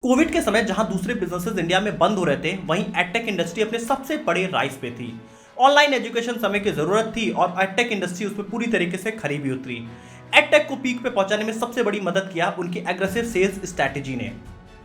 Covid के समय जहां दूसरे बिजनेसेस इंडिया में बंद हो रहे थे, वहीं एडटेक इंडस्ट्री अपने सबसे बड़े राइज पे थी। ऑनलाइन एजुकेशन समय की जरूरत थी और एडटेक इंडस्ट्री उस पर पूरी तरीके से खरी भी उतरी। एडटेक को पीक पे पहुंचाने में सबसे बड़ी मदद किया उनकी एग्रेसिव सेल्स स्ट्रैटेजी ने।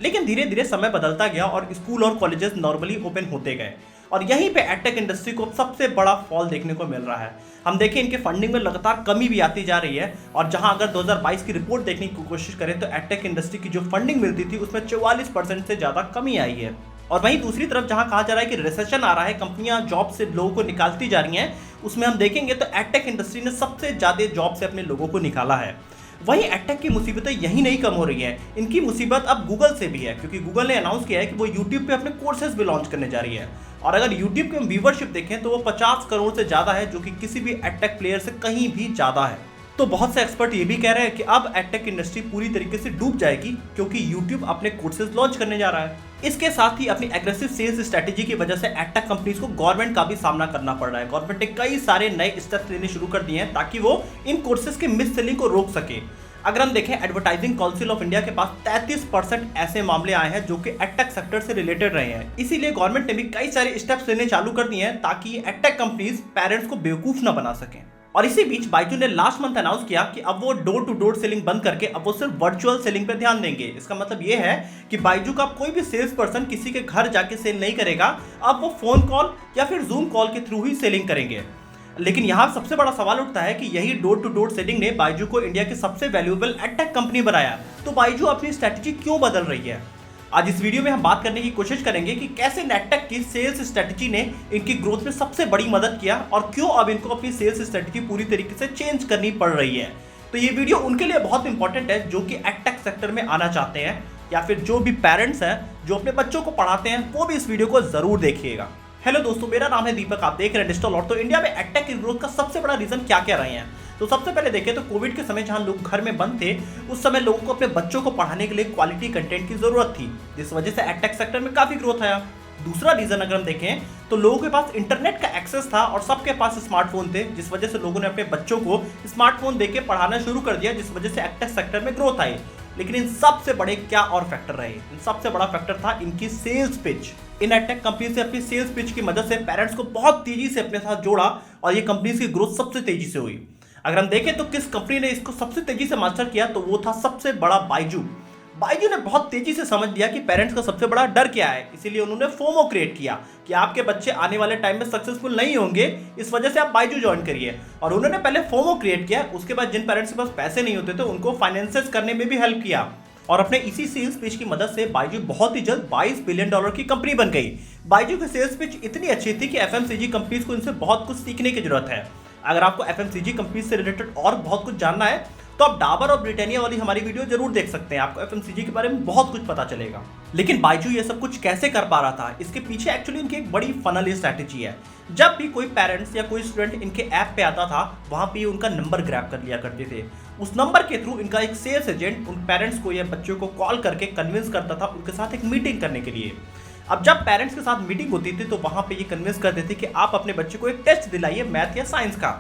लेकिन धीरे धीरे समय बदलता गया और स्कूल और कॉलेजेस नॉर्मली ओपन होते गए और यहीं पे एडटेक इंडस्ट्री को सबसे बड़ा फॉल देखने को मिल रहा है। हम देखें इनके फंडिंग में लगातार कमी भी आती जा रही है और जहां अगर 2022 की रिपोर्ट देखने की कोशिश करें तो एडटेक इंडस्ट्री की जो फंडिंग मिलती थी उसमें 44% से ज़्यादा कमी आई है। और वहीं दूसरी तरफ जहां कहा जा रहा है कि रिसेशन आ रहा है, कंपनियां जॉब से लोगों को निकालती जा रही हैं, उसमें हम देखेंगे तो एडटेक इंडस्ट्री ने सबसे ज़्यादा जॉब से अपने लोगों को निकाला है। वहीं एडटेक की मुसीबतें यही नहीं कम हो रही हैं, इनकी मुसीबत अब गूगल से भी है, क्योंकि गूगल ने अनाउंस किया है कि वो यूट्यूब पे अपने कोर्सेज भी लॉन्च करने जा रही है। और अगर यूट्यूब की व्यूवरशिप देखें तो वो 50 करोड़ से ज़्यादा है, जो कि किसी भी एडटेक प्लेयर से कहीं भी ज़्यादा है। तो बहुत से एक्सपर्ट ये भी कह रहे हैं कि अब एडटेक इंडस्ट्री पूरी तरीके से डूब जाएगी, क्योंकि यूट्यूब अपने कोर्सेज लॉन्च करने जा रहा है। इसके साथ ही अपनी एग्रेसिव सेल्स स्ट्रेटेजी की वजह से एडटेक कंपनीज को गवर्नमेंट का भी सामना करना पड़ रहा है। गवर्नमेंट ने कई सारे नए स्टेप्स लेने शुरू कर दिए हैं ताकि वो इन कोर्सेज के मिस सेलिंग को रोक सके। अगर हम देखें, एडवर्टाइजिंग काउंसिल ऑफ इंडिया के पास 33% ऐसे मामले आए हैं जो कि एडटेक सेक्टर से रिलेटेड रहे हैं। इसीलिए गवर्नमेंट ने भी कई सारे स्टेप्स लेने चालू कर दिए हैं ताकि एडटेक कंपनीज पेरेंट्स को बेवकूफ न बना सकें। और इसी बीच बाइजू ने लास्ट मंथ अनाउंस किया कि अब वो डोर टू डोर सेलिंग बंद करके अब वो सिर्फ वर्चुअल सेलिंग पे ध्यान देंगे। इसका मतलब ये है कि बाइजू का कोई भी सेल्स पर्सन किसी के घर जाके सेल नहीं करेगा, अब वो फोन कॉल या फिर जूम कॉल के थ्रू ही सेलिंग करेंगे। लेकिन यहाँ सबसे बड़ा सवाल उठता है कि यही डोर टू डोर सेलिंग ने बाइजू को इंडिया की सबसे वैल्यूएबल एडटेक कंपनी बनाया, तो बाइजू अपनी स्ट्रेटजी क्यों बदल रही है? आज इस वीडियो में हम बात करने की कोशिश करेंगे कि कैसे एडटेक की सेल्स स्ट्रेटजी ने इनकी ग्रोथ में सबसे बड़ी मदद किया और क्यों अब इनको अपनी सेल्स स्ट्रेटजी पूरी तरीके से चेंज करनी पड़ रही है। तो ये वीडियो उनके लिए बहुत इंपॉर्टेंट है जो कि एडटेक सेक्टर में आना चाहते हैं, या फिर जो भी पेरेंट्स हैं जो अपने बच्चों को पढ़ाते हैं, वो भी इस वीडियो को जरूर देखिएगा। हेलो दोस्तों, मेरा नाम है दीपक, आप देख रहे हैं डिजिटल लॉट। तो इंडिया में एडटेक की ग्रोथ का सबसे बड़ा रीजन क्या क्या रहे हैं? तो सबसे पहले देखें तो कोविड के समय जहां लोग घर में बंद थे, उस समय लोगों को अपने बच्चों को पढ़ाने के लिए क्वालिटी कंटेंट की जरूरत थी, जिस वजह से एडटेक सेक्टर में काफी ग्रोथ आया। दूसरा रीजन अगर हम देखें तो लोगों के पास इंटरनेट का एक्सेस था और सबके पास स्मार्टफोन थे, जिस वजह से लोगों ने अपने बच्चों को स्मार्टफोन देके पढ़ाना शुरू कर दिया, जिस वजह से एडटेक सेक्टर में ग्रोथ आई। लेकिन इन सबसे बड़े क्या और फैक्टर रहे? इन सबसे बड़ा फैक्टर था इनकी सेल्स पिच। इन एडटेक कंपनी से अपनी सेल्स पिच की मदद से पेरेंट्स को बहुत तेजी से अपने साथ जोड़ा और ये कंपनीज की ग्रोथ सबसे तेजी से हुई। अगर हम देखें तो किस कंपनी ने इसको सबसे तेजी से मास्टर किया, तो वो था सबसे बड़ा बाइजू। बाइजू ने बहुत तेजी से समझ लिया कि पेरेंट्स का सबसे बड़ा डर क्या है, इसीलिए उन्होंने फोमो क्रिएट किया कि आपके बच्चे आने वाले टाइम में सक्सेसफुल नहीं होंगे, इस वजह से आप बाइजू ज्वाइन करिए। और उन्होंने पहले फोमो क्रिएट किया, उसके बाद जिन पेरेंट्स के पास पैसे नहीं होते थे उनको फाइनेंसेस करने में भी हेल्प किया। और अपने इसी सेल्स पिच की मदद से बाइजू बहुत ही जल्द $22 बिलियन की कंपनी बन गई। बाइजू की सेल्स पिच इतनी अच्छी थी कि एफएमसीजी कंपनीज को इनसे बहुत कुछ सीखने की जरूरत है। अगर आपको एफएमसीजी कंपनीज से रिलेटेड और बहुत कुछ जानना है तो आप डाबर और ब्रिटानिया वाली हमारी वीडियो जरूर देख सकते हैं, आपको एफएमसीजी के बारे में बहुत कुछ पता चलेगा। लेकिन बाइजू ये सब कुछ कैसे कर पा रहा था, इसके पीछे एक्चुअली इनकी एक बड़ी फनल स्ट्रैटेजी है। जब भी कोई पेरेंट्स या कोई स्टूडेंट इनके ऐप पे आता था, वहां पे उनका नंबर ग्रैब कर लिया करते थे। उस नंबर के थ्रू इनका एक सेल्स एजेंट उन पेरेंट्स को या बच्चों को कॉल करके कन्विंस करता था उनके साथ एक मीटिंग करने के लिए। अब जब पेरेंट्स के साथ मीटिंग होती थी तो वहां पे ये कन्विंस करते थे कि आप अपने बच्चे को एक टेस्ट दिलाइए, मैथ या साइंस का।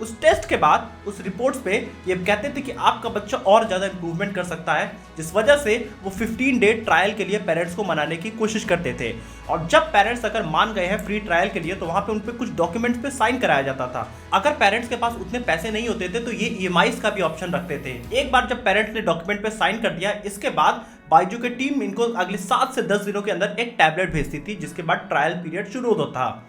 उस टेस्ट के बाद उस रिपोर्ट्स पे ये कहते थे कि आपका बच्चा और ज़्यादा इंप्रूवमेंट कर सकता है, जिस वजह से वो 15 डे ट्रायल के लिए पेरेंट्स को मनाने की कोशिश करते थे। और जब पेरेंट्स अगर मान गए हैं फ्री ट्रायल के लिए तो वहाँ पे उन पे कुछ डॉक्यूमेंट्स पे साइन कराया जाता था। अगर पेरेंट्स के पास उतने पैसे नहीं होते थे तो ये ईएमआईज का भी ऑप्शन रखते थे। एक बार जब पेरेंट्स ने डॉक्यूमेंट पे साइन कर दिया, इसके बाद बाइजू की टीम इनको अगले 7 से 10 दिनों के अंदर एक टैबलेट भेजती थी, जिसके बाद ट्रायल पीरियड शुरू होता था।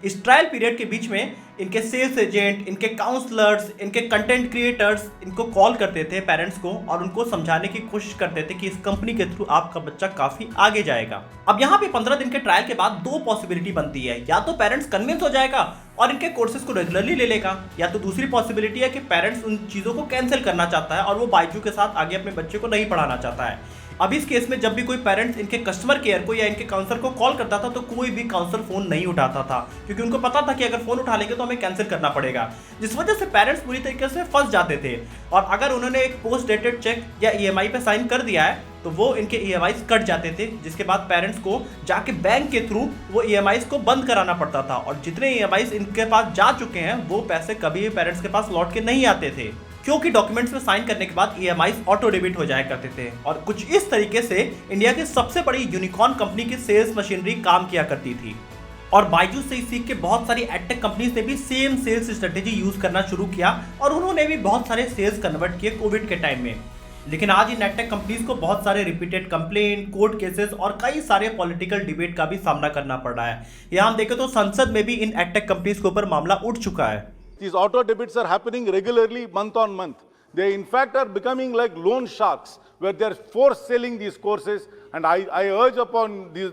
इस ट्रायल पीरियड के बीच में इनके सेल्स एजेंट, इनके काउंसलर्स, इनके कंटेंट क्रिएटर्स इनको कॉल करते थे पेरेंट्स को और उनको समझाने की कोशिश करते थे कि इस कंपनी के थ्रू आपका बच्चा काफी आगे जाएगा। अब यहाँ पे 15 दिन के ट्रायल के बाद दो पॉसिबिलिटी बनती है, या तो पेरेंट्स कन्विंस हो जाएगा और इनके कोर्सेज को रेगुलरली ले लेगा, या तो दूसरी पॉसिबिलिटी है कि पेरेंट्स उन चीज़ों को कैंसिल करना चाहता है और वो बाइजू के साथ आगे अपने बच्चे को नहीं पढ़ाना चाहता है। अब इस केस में जब भी कोई पेरेंट्स इनके कस्टमर केयर को या इनके काउंसलर को कॉल करता था तो कोई भी काउंसलर फोन नहीं उठाता था, क्योंकि उनको पता था कि अगर फोन उठा लेंगे तो हमें कैंसिल करना पड़ेगा, जिस वजह से पेरेंट्स पूरी तरीके से फंस जाते थे। और अगर उन्होंने एक पोस्ट डेटेड चेक या ईएमआई पे साइन कर दिया है तो वो इनके ईएमआईज कट जाते थे, जिसके बाद पेरेंट्स को जाके बैंक के थ्रू वो ईएमआईज को बंद कराना पड़ता था। और जितने ईएमआईज इनके पास जा चुके हैं वो पैसे कभी भी पेरेंट्स के पास लौट के नहीं आते थे। क्योंकि डॉक्यूमेंट्स में साइन करने के बाद EMI ऑटो डेबिट हो जाया करते थे। और कुछ इस तरीके से इंडिया की सबसे बड़ी यूनिकॉर्न कंपनी की सेल्स मशीनरी काम किया करती थी। और बायजूस से सीख के बहुत सारी एडटेक कंपनीज ने भी सेम सेल्स स्ट्रेटेजी यूज करना शुरू किया और उन्होंने भी बहुत सारे सेल्स कन्वर्ट किए कोविड के टाइम में। लेकिन आज इन एडटेक कंपनीज को बहुत सारे रिपीटेड कंप्लेंट, कोर्ट केसेस और कई सारे पॉलिटिकल डिबेट का भी सामना करना पड़ रहा है। यहाँ हम देखें तो संसद में भी इन एडटेक कंपनीज के ऊपर मामला उठ चुका है। These auto debits are happening regularly month on month. They in fact are becoming like loan sharks where they are force selling these courses, and I urge upon these,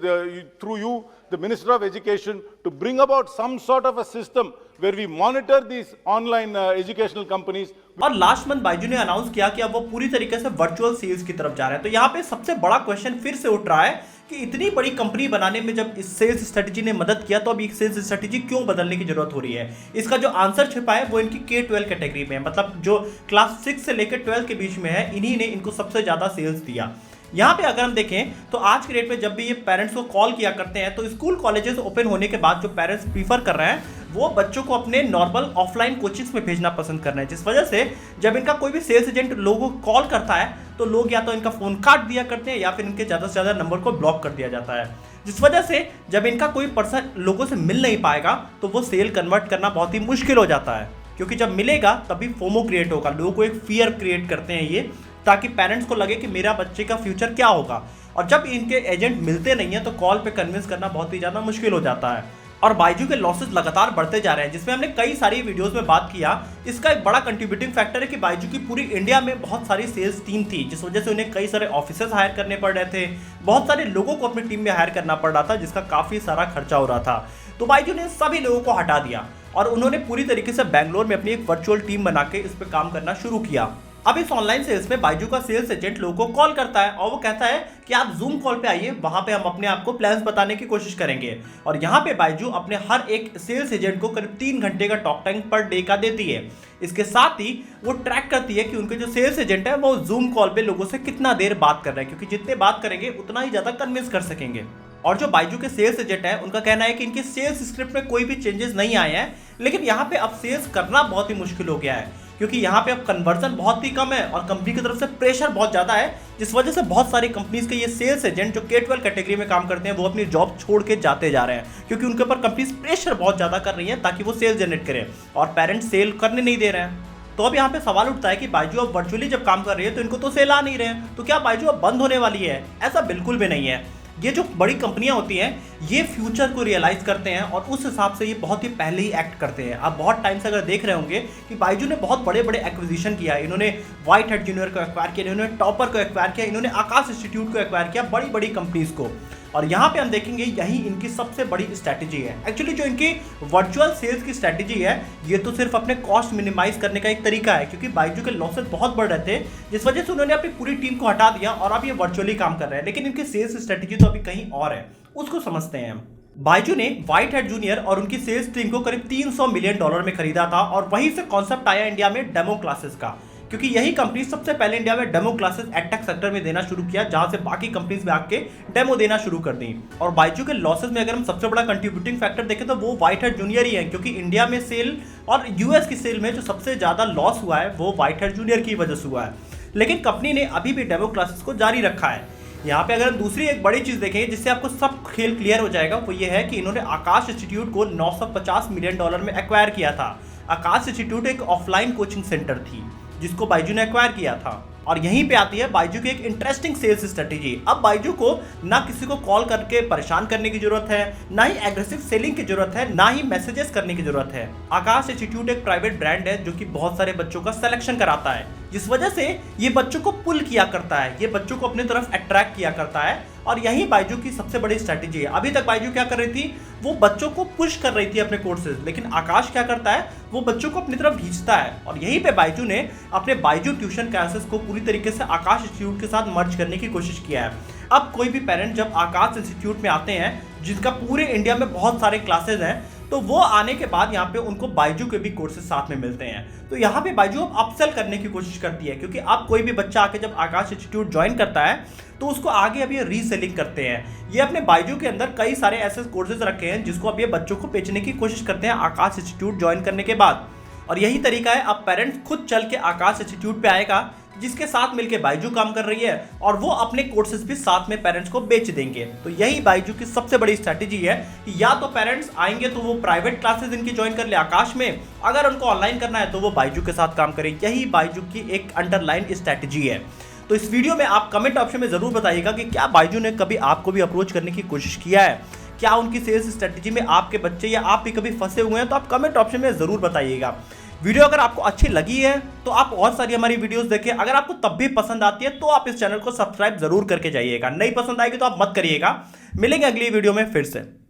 through you, the Minister of Education, to bring about some sort of a system where we monitor these online educational companies. और last month Byju ने announce किया कि अब वो पूरी तरीके से virtual sales की तरफ जा रहे हैं। तो यहाँ पे सबसे बड़ा क्वेश्चन फिर से उठ रहा है कि इतनी बड़ी कंपनी बनाने में जब इस सेल्स स्ट्रेटजी ने मदद किया तो अब एक सेल्स स्ट्रेटजी क्यों बदलने की जरूरत हो रही है। इसका जो आंसर छिपा है वो इनकी K-12 कैटेगरी में है, मतलब जो क्लास 6 से लेकर 12 के बीच में है, इन्हीं ने इनको सबसे ज्यादा सेल्स दिया। यहाँ पे अगर हम देखें तो आज के डेट में जब भी ये पेरेंट्स को कॉल किया करते हैं तो स्कूल कॉलेजेस ओपन होने के बाद जो पेरेंट्स प्रीफर कर रहे हैं वो बच्चों को अपने नॉर्मल ऑफलाइन कोचिंग्स में भेजना पसंद कर रहे हैं, जिस वजह से जब इनका कोई भी सेल्स एजेंट लोगों को कॉल करता है तो लोग या तो इनका फोन काट दिया करते हैं या फिर इनके ज़्यादा से ज़्यादा नंबर को ब्लॉक कर दिया जाता है, जिस वजह से जब इनका कोई पर्सन लोगों से मिल नहीं पाएगा तो वो सेल कन्वर्ट करना बहुत ही मुश्किल हो जाता है। क्योंकि जब मिलेगा तभी फोमो क्रिएट होगा, लोगों को एक फियर क्रिएट करते हैं ये, ताकि पेरेंट्स को लगे कि मेरा बच्चे का फ्यूचर क्या होगा। और जब इनके एजेंट मिलते नहीं हैं तो कॉल पे कन्विंस करना बहुत ही ज़्यादा मुश्किल हो जाता है। और बायजू के लॉसेस लगातार बढ़ते जा रहे हैं, जिसमें हमने कई सारी वीडियोस में बात किया। इसका एक बड़ा कंट्रीब्यूटिंग फैक्टर है कि बायजू की पूरी इंडिया में बहुत सारी सेल्स टीम थी, जिस वजह से उन्हें कई सारे ऑफिसर्स हायर करने पड़ रहे थे, बहुत सारे लोगों को अपनी टीम में हायर करना पड़ रहा था, जिसका काफ़ी सारा खर्चा हो रहा था। तो बायजू ने सभी लोगों को हटा दिया और उन्होंने पूरी तरीके से बैंगलोर में अपनी एक वर्चुअल टीम बना के इस पर काम करना शुरू किया। अब इस ऑनलाइन सेल्स में बायजू का सेल्स एजेंट लोगों को कॉल करता है और वो कहता है कि आप जूम कॉल पे आइए, वहां पे हम अपने आप को प्लान्स बताने की कोशिश करेंगे। और यहाँ पे बायजू अपने हर एक सेल्स एजेंट को करीब 3 घंटे का टॉक टाइम पर डे का देती है। इसके साथ ही वो ट्रैक करती है कि उनके जो सेल्स एजेंट है वो जूम कॉल पे लोगों से कितना देर बात कर रहे हैं, क्योंकि जितने बात करेंगे उतना ही ज्यादा कन्विंस कर सकेंगे। और जो बायजू के सेल्स एजेंट है उनका कहना है कि इनके सेल्स स्क्रिप्ट में कोई भी चेंजेस नहीं आए हैं, लेकिन यहाँ पे अब सेल्स करना बहुत ही मुश्किल हो गया है, क्योंकि यहाँ पे अब कन्वर्जन बहुत ही कम है और कंपनी की तरफ से प्रेशर बहुत ज़्यादा है, जिस वजह से बहुत सारी कंपनीज के ये सेल्स एजेंट जो K-12 कैटेगरी में काम करते हैं वो अपनी जॉब छोड़ के जाते जा रहे हैं, क्योंकि उनके ऊपर कंपनीज प्रेशर बहुत ज़्यादा कर रही है ताकि वो सेल जनरेट करें और पेरेंट्स सेल करने नहीं दे रहे हैं। तो अब यहाँ पे सवाल उठता है कि बायजू अब वर्चुअली जब काम कर रही है तो इनको तो सेल आ नहीं रहे हैं, तो क्या बायजू अब बंद होने वाली है? ऐसा बिल्कुल भी नहीं है। ये जो बड़ी कंपनियां होती हैं ये फ्यूचर को रियलाइज करते हैं और उस हिसाब से ये बहुत ही पहले ही एक्ट करते हैं। आप बहुत टाइम से अगर देख रहे होंगे कि बायजू ने बहुत बड़े बड़े एक्विजिशन किया है। इन्होंने व्हाइट हेड जूनियर को एक्वायर किया, इन्होंने टॉपर को एक्वायर किया, इन्होंने आकाश इंस्टीट्यूट को एक्वायर किया, बड़ी बड़ी कंपनीज को। और यहाँ पे हम देखेंगे यही इनकी सबसे बड़ी स्ट्रैटेजी है। एक्चुअली जो इनकी वर्चुअल सेल्स की स्ट्रैटेजी है ये तो सिर्फ अपने कॉस्ट मिनिमाइज करने का एक तरीका है, क्योंकि बायजू के लॉसेस बहुत बढ़ रहे थे, जिस वजह से उन्होंने अपनी पूरी टीम को हटा दिया और अब ये वर्चुअली काम कर रहे हैं। लेकिन इनकी सेल्स स्ट्रैटेजी तो अभी कहीं और है, उसको समझते हैं हम। बायजू ने व्हाइट हेड जूनियर और उनकी सेल्स टीम को करीब $300 मिलियन में खरीदा था और वहीं से कॉन्सेप्ट आया इंडिया में डेमो क्लासेस का, क्योंकि यही कंपनी सबसे पहले इंडिया में डेमो क्लासेस एडटेक सेक्टर में देना शुरू किया, जहां से बाकी कंपनीज में आके डेमो देना शुरू कर दी। और बायजू के लॉसेस में अगर हम सबसे बड़ा कंट्रीब्यूटिंग फैक्टर देखें तो वो व्हाइट हेड जूनियर ही है, क्योंकि इंडिया में सेल और यूएस की सेल में जो सबसे ज्यादा लॉस हुआ है वो व्हाइट हेड जूनियर की वजह से हुआ है। लेकिन कंपनी ने अभी भी डेमो क्लासेस को जारी रखा है। यहाँ पे अगर हम दूसरी एक बड़ी चीज देखें जिससे आपको सब खेल क्लियर हो जाएगा, वो ये है कि इन्होंने आकाश इंस्टीट्यूट को $950 मिलियन में एक्वायर किया था। आकाश इंस्टीट्यूट एक ऑफलाइन कोचिंग सेंटर थी जिसको बायजू ने एक्वायर किया था। और यहीं पे आती है बायजू की एक इंटरेस्टिंग सेल्स स्ट्रेटेजी। अब बायजू को ना किसी को कॉल करके परेशान करने की जरूरत है, ना ही एग्रेसिव सेलिंग की जरूरत है, ना ही मैसेजेस करने की जरूरत है। आकाश इंस्टीट्यूट एक प्राइवेट ब्रांड है जो कि बहुत सारे बच्चों का सिलेक्शन कराता है, जिस वजह से ये बच्चों को पुल किया करता है, ये बच्चों को अपनी तरफ अट्रैक्ट किया करता है। और यही बायजू की सबसे बड़ी स्ट्रेटेजी है। अभी तक बायजू क्या कर रही थी, वो बच्चों को पुश कर रही थी अपने कोर्सेज, लेकिन आकाश क्या करता है, वो बच्चों को अपनी तरफ खींचता है। और यहीं पे बायजू ने अपने बायजू ट्यूशन क्लासेस को पूरी तरीके से आकाश इंस्टीट्यूट के साथ मर्ज करने की कोशिश किया है। अब कोई भी पेरेंट जब आकाश इंस्टीट्यूट में आते हैं, जिसका पूरे इंडिया में बहुत सारे क्लासेज हैं, तो वो आने के बाद यहाँ पे उनको बायजू के भी कोर्सेज साथ में मिलते हैं। तो यहाँ पे बायजू अब अपसेल करने की कोशिश करती है, क्योंकि अब कोई भी बच्चा आके जब आकाश इंस्टीट्यूट ज्वाइन करता है तो उसको आगे अब ये रीसेलिंग करते हैं। ये अपने बायजू के अंदर कई सारे ऐसे कोर्सेज रखे हैं जिसको अब ये बच्चों को बेचने की कोशिश करते हैं आकाश इंस्टीट्यूट ज्वाइन करने के बाद। और यही तरीका है, अब पेरेंट्स खुद चल के आकाश इंस्टीट्यूट पे आएगा, जिसके साथ मिलकर बायजू काम कर रही है, और वो अपने कोर्सेज भी साथ में पेरेंट्स को बेच देंगे। तो यही बायजू की सबसे बड़ी स्ट्रैटेजी है कि या तो पेरेंट्स आएंगे तो वो प्राइवेट क्लासेस इनकी ज्वाइन कर ले आकाश में, अगर उनको ऑनलाइन करना है तो वो बायजू के साथ काम करें। यही बायजू की एक अंडरलाइन स्ट्रैटेजी है। तो इस वीडियो में आप कमेंट ऑप्शन में जरूर बताइएगा कि क्या बायजू ने कभी आपको भी अप्रोच करने की कोशिश किया है, क्या उनकी सेल्स स्ट्रैटेजी में आपके बच्चे या आप भी कभी फंसे हुए हैं, तो आप कमेंट ऑप्शन में जरूर बताइएगा। वीडियो अगर आपको अच्छी लगी है तो आप और सारी हमारी वीडियोस देखें, अगर आपको तब भी पसंद आती है तो आप इस चैनल को सब्सक्राइब जरूर करके जाइएगा, नहीं पसंद आएगी तो आप मत करिएगा। मिलेंगे अगली वीडियो में फिर से।